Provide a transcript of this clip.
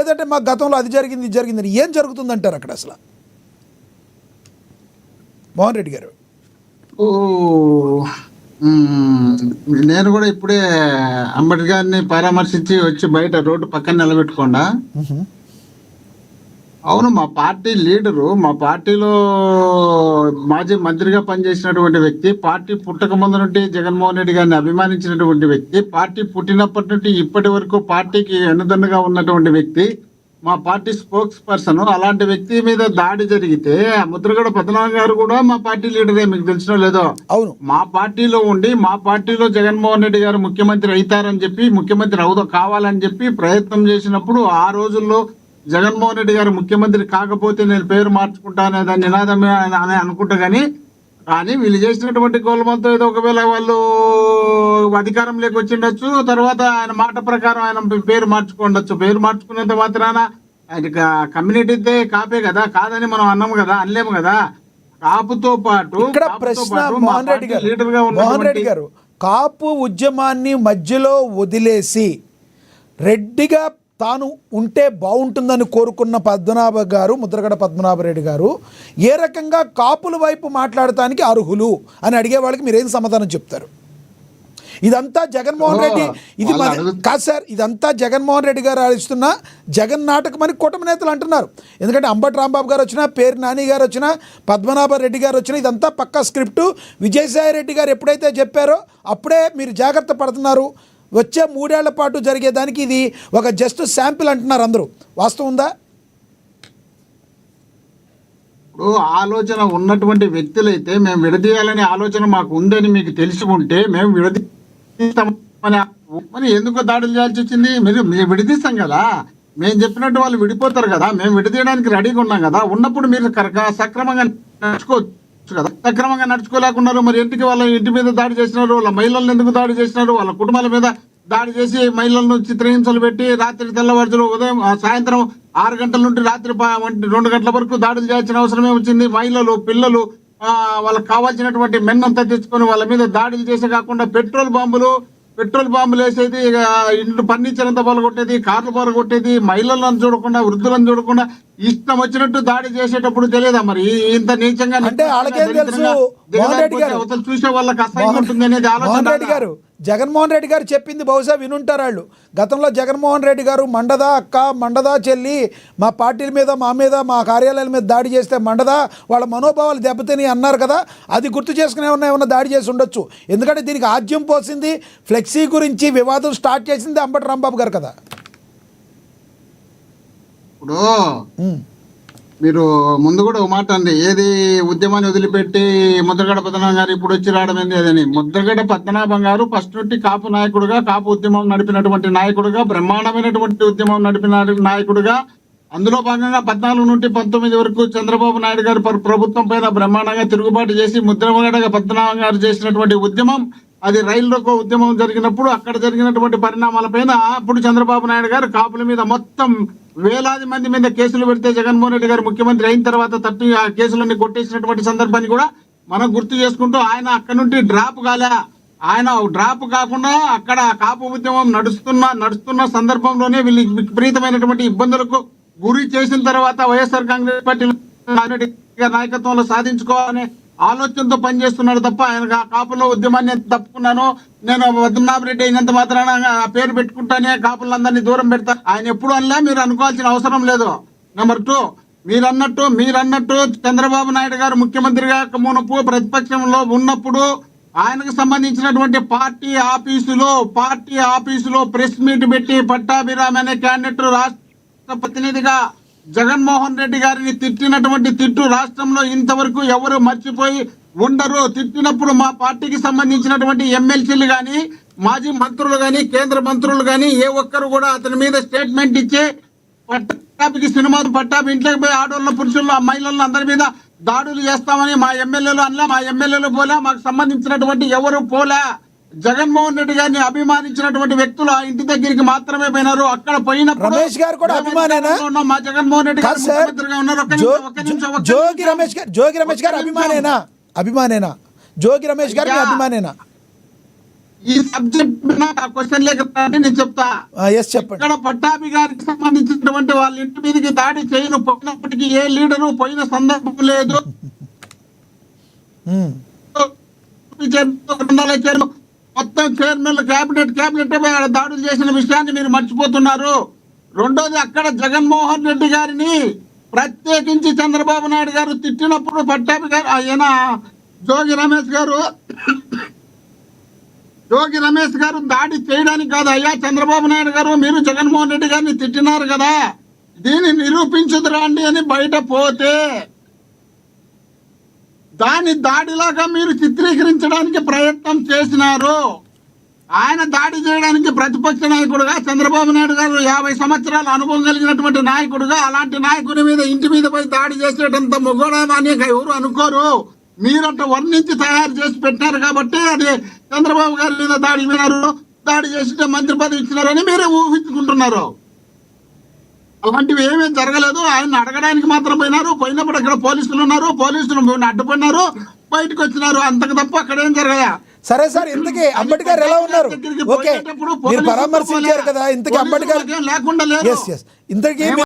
లేదంటే మా గతంలో అది జరిగింది ఇది జరిగిందని ఏం జరుగుతుందంటారు అక్కడ అసలు మోహన్ రెడ్డి గారు? నేను కూడా ఇప్పుడే అంబేద్కర్ గారిని పరామర్శించి వచ్చి బయట రోడ్డు పక్కన నిలబెట్టుకోండా. అవును, మా పార్టీ లీడరు, మా పార్టీలో మాజీ మంత్రిగా పనిచేసినటువంటి వ్యక్తి, పార్టీ పుట్టక ముందు నుండి జగన్మోహన్ రెడ్డి గారిని అభిమానించినటువంటి వ్యక్తి, పార్టీ పుట్టినప్పటి నుండి ఇప్పటి వరకు పార్టీకి వెన్నుదన్నుగా ఉన్నటువంటి వ్యక్తి, మా పార్టీ స్పోక్స్ పర్సన్. అలాంటి వ్యక్తి మీద దాడి జరిగితే ముద్రగడ పద్మనాభం గారు కూడా మా పార్టీ లీడరే, మీకు తెలిసినో లేదో. అవును, మా పార్టీలో ఉండి మా పార్టీలో జగన్మోహన్ రెడ్డి గారు ముఖ్యమంత్రి అవుతారని చెప్పి, ముఖ్యమంత్రి కావాలని చెప్పి ప్రయత్నం చేసినప్పుడు ఆ రోజుల్లో జగన్మోహన్ రెడ్డి గారు ముఖ్యమంత్రి కాకపోతే నేను పేరు మార్చుకుంటానే దాని నినాదమే అని అనుకుంటా. కానీ వీళ్ళు చేసినటువంటి గోల్మాలతో ఏదో ఒకవేళ వాళ్ళు అధికారంలోకి వచ్చిండొచ్చు, తర్వాత ఆయన మాట ప్రకారం ఆయన పేరు మార్చుకోండొచ్చు. పేరు మార్చుకున్నంత మాత్రాన ఆయన కమ్యూనిటీతే కాపే కదా, కాదని మనం అన్నాము కదా, అనలేము కదా. కాపుతో పాటు ఇక్కడ ప్రశ్న మోహన్ రెడ్డి గారు, కాపు ఉద్యమాన్ని మధ్యలో వదిలేసి రెడ్డిగా తాను ఉంటే బాగుంటుందని కోరుకున్న పద్మనాభ గారు, ముద్రగడ పద్మనాభరెడ్డి గారు ఏ రకంగా కాపుల వైపు మాట్లాడటానికి అర్హులు అని అడిగే వాళ్ళకి మీరేం సమాధానం చెప్తారు? ఇదంతా జగన్మోహన్ రెడ్డి, ఇది కాదు సార్, ఇదంతా జగన్మోహన్ రెడ్డి గారు ఆడిస్తున్న జగన్ నాటకం అని కూటమి నేతలు అంటున్నారు. ఎందుకంటే అంబటి రాంబాబు గారు వచ్చినా, పేరు నాని గారు వచ్చినా, పద్మనాభ రెడ్డి గారు వచ్చినా, ఇదంతా పక్కా స్క్రిప్టు. విజయసాయి రెడ్డి గారు ఎప్పుడైతే చెప్పారో అప్పుడే మీరు జాగ్రత్త పడుతున్నారు. వచ్చే 3 ఏళ్ల పాటు జరిగేదానికి ఇది ఒక జస్ట్ శాంపిల్ అంటున్నారు అందరూ. వాస్తవం ఉందా? ఇప్పుడు ఆలోచన ఉన్నటువంటి వ్యక్తులైతే మేము విడదీయాలనే ఆలోచన మాకు ఉందని మీకు తెలిసి ఉంటే మేము విడదీస్తామని ఎందుకు దాడులు చేయాల్సి వచ్చింది? మీరు విడదీస్తాం కదా, మేము చెప్పినట్టు వాళ్ళు విడిపోతారు కదా, మేము విడదీయడానికి రెడీగా ఉన్నాం కదా. ఉన్నప్పుడు మీరు సక్రమంగా నడుచుకోవచ్చు కదా. సక్రమంగా నడుచుకోలేకున్నారు, మరి వాళ్ళ ఇంటి మీద దాడి చేసినారు, వాళ్ళ మహిళలను ఎందుకు దాడి చేసినారు, వాళ్ళ కుటుంబాల మీద దాడి చేసి మహిళలను చిత్రహింసలు పెట్టి రాత్రి తెల్లవారుజాము ఉదయం సాయంత్రం 6 గంటల నుండి రాత్రి 2 గంటల వరకు దాడులు చేయాల్సిన అవసరమే వచ్చింది. మహిళలు, పిల్లలు, వాళ్ళకి కావాల్సినటువంటి మెన్నంతా తెచ్చుకొని వాళ్ళ మీద దాడులు చేసే కాకుండా పెట్రోల్ బాంబులు వేసేది, ఇంట్లో ఫర్నిచర్ అంతా పగలగొట్టేది, కార్లు పగలగొట్టేది, మహిళలను చూడకుండా, వృద్ధులను చూడకుండా ఇష్టం వచ్చినట్టు దాడి చేసేటప్పుడు తెలియదా మరి ఇంత నీచంగా? అంటే చూసే వాళ్ళకి అసహ్యం ఉంటుంది అనేది ఆలోచన. జగన్మోహన్ రెడ్డి గారు చెప్పింది బహుశా వినుంటారు వాళ్ళు. గతంలో జగన్మోహన్ రెడ్డి గారు మండదా అక్క, మండదా చెల్లి, మా పార్టీల మీద, మా మీద, మా కార్యాలయాల మీద దాడి చేస్తే మండదా, వాళ్ళ మనోభావాలు దెబ్బతిని అన్నారు కదా. అది గుర్తు చేసుకుని ఏమన్నా దాడి చేసి ఉండొచ్చు. ఎందుకంటే దీనికి ఆద్యం పోసింది, ఫ్లెక్సీ గురించి వివాదం స్టార్ట్ చేసింది అంబటి రాంబాబు గారు కదా. ఇప్పుడు మీరు ముందు కూడా ఒక మాట అండి, ఏది ఉద్యమాన్ని వదిలిపెట్టి ముద్రగడ పద్మనాభం గారు ఇప్పుడు వచ్చి రావడం ఏంది అదని. ముద్రగడ పద్మనాభం గారు ఫస్ట్ నుండి కాపు నాయకుడుగా, కాపు ఉద్యమం నడిపినటువంటి నాయకుడుగా, బ్రహ్మాండమైనటువంటి ఉద్యమం నడిపిన నాయకుడుగా, అందులో భాగంగా 14 నుండి 19 వరకు చంద్రబాబు నాయుడు గారు ప్రభుత్వం పైన బ్రహ్మాండంగా తిరుగుబాటు చేసి ముద్రగడ పద్మనాభం గారు చేసినటువంటి ఉద్యమం, అది రైల్లోకి ఉద్యమం జరిగినప్పుడు అక్కడ జరిగినటువంటి పరిణామాలపైన అప్పుడు చంద్రబాబు నాయుడు గారు కాపుల మీద మొత్తం వేలాది మంది మీద కేసులు పెడితే జగన్మోహన్ రెడ్డి గారు ముఖ్యమంత్రి అయిన తర్వాత తప్పి ఆ కేసులన్నీ కొట్టేసినటువంటి సందర్భాన్ని కూడా మనం గుర్తు చేసుకుంటూ, ఆయన అక్కడ నుండి ఆయన డ్రాప్ కాకుండా అక్కడ కాపు ఉద్యమం నడుస్తున్న సందర్భంలోనే వీళ్ళు విపరీతమైనటువంటి ఇబ్బందులకు గురి చేసిన తర్వాత వైఎస్ఆర్ కాంగ్రెస్ పార్టీ నాయకత్వంలో సాధించుకోవాలనే ఆలోచనతో పనిచేస్తున్నాడు తప్ప ఆయన కాపుల ఉద్యమాన్ని తప్పుకున్నాను, నేను పద్మనాభరెడ్డి అయినంత మాత్రాన పేరు పెట్టుకుంటానే కాపులందరినీ దూరం పెడతా ఆయన ఎప్పుడు అనలే. మీరు అనుకోవాల్సిన అవసరం లేదు. నెంబర్ 2, మీరన్నట్టు చంద్రబాబు నాయుడు గారు ముఖ్యమంత్రిగా మునుపు ప్రతిపక్షంలో ఉన్నప్పుడు ఆయనకు సంబంధించినటువంటి పార్టీ ఆఫీసులో ప్రెస్ మీట్ పెట్టి పట్టాభిరామ్ అనే క్యాండిడేట్ రాష్ట్ర ప్రతినిధిగా జగన్మోహన్ రెడ్డి గారిని తిట్టినటువంటి తిట్టు రాష్ట్రంలో ఇంతవరకు ఎవరు మర్చిపోయి ఉండరు. తిట్టినప్పుడు మా పార్టీకి సంబంధించినటువంటి ఎమ్మెల్సీలు కానీ, మాజీ మంత్రులు కానీ, కేంద్ర మంత్రులు కానీ ఏ ఒక్కరు కూడా అతని మీద స్టేట్మెంట్ ఇచ్చి పట్టాభి ఇంట్లోకి పోయి ఆడవాళ్ళ, పురుషులు, మహిళలను అందరి మీద దాడులు చేస్తామని మా ఎమ్మెల్యేలు పోలే, మాకు సంబంధించినటువంటి ఎవరు పోలే. జగన్మోహన్ రెడ్డి గారిని అభిమానించినటువంటి వ్యక్తులు ఆ ఇంటి దగ్గరికి మాత్రమే పోయినారు. అక్కడ పోయినప్పుడు రమేష్ గారు కూడా అభిమానేనా? మా జగన్మోహన్ రెడ్డి గారు ముఖ్యమంత్రిగా ఉన్నారు. జోగి రమేష్ గారు అభిమానేనా? జోగి రమేష్ గారు అభిమానేనా? ఈ సబ్జెక్ట్ మీద క్వశ్చన్ లేకపోతే నేను చెప్తా. ఎస్ చెప్పండి. ఇక్కడ పట్టాభి గారికి సంబంధించినటువంటి వాళ్ళ ఇంటి మీదకి దాడి చేయను పోయినప్పటికీ ఏ లీడరు పోయిన సందర్భం లేదు. ఉమ్, మొత్తం చైర్మన్ క్యాబినెట్ దాడులు చేసిన విషయాన్ని మీరు మర్చిపోతున్నారు. రెండోది, అక్కడ జగన్మోహన్ రెడ్డి గారిని ప్రత్యేకించి చంద్రబాబు నాయుడు గారు తిట్టినప్పుడు పట్టాభి గారు ఆయన జోగి రమేష్ గారు దాడి చేయడానికి కాదు అయ్యా చంద్రబాబు నాయుడు గారు మీరు జగన్మోహన్ రెడ్డి గారిని తిట్టినారు కదా, దీన్ని నిరూపించుదురండి అని బయట పోతే దాని దాడిలాగా మీరు చిత్రీకరించడానికి ప్రయత్నం చేసినారు. ఆయన దాడి చేయడానికి ప్రతిపక్ష నాయకుడుగా చంద్రబాబు నాయుడు గారు 50 సంవత్సరాల అనుభవం కలిగినటువంటి నాయకుడుగా అలాంటి నాయకుడి మీద ఇంటి మీద పోయి దాడి చేసేటంత మొగోడమని ఎవరు అనుకోరు. మీరంట వర్ణించి తయారు చేసి పెట్టినారు కాబట్టి అది చంద్రబాబు గారి మీద దాడి వినారు, దాడి చేసి మంత్రి పదవి ఇచ్చినారని మీరే ఊహించుకుంటున్నారు. అలాంటివి ఏమీ జరగలేదు. ఆయన అడగడానికి మాత్రం పోయినారు. పోయినప్పుడు అక్కడ పోలీసులు ఉన్నారు, పోలీసులు అడ్డుపడినారు, బయటకు వచ్చినారు, అంతకు తప్ప అక్కడ ఏం జరగదా? సరే సార్, ఇంతకీ అంబేద్కర్ ఎలా ఉన్నారు? ఓకే, మీరు పరామర్శించారు కదా, ఇంతకీ అంబేద్కర్ లేకుండా లేదు. ఇంతకీ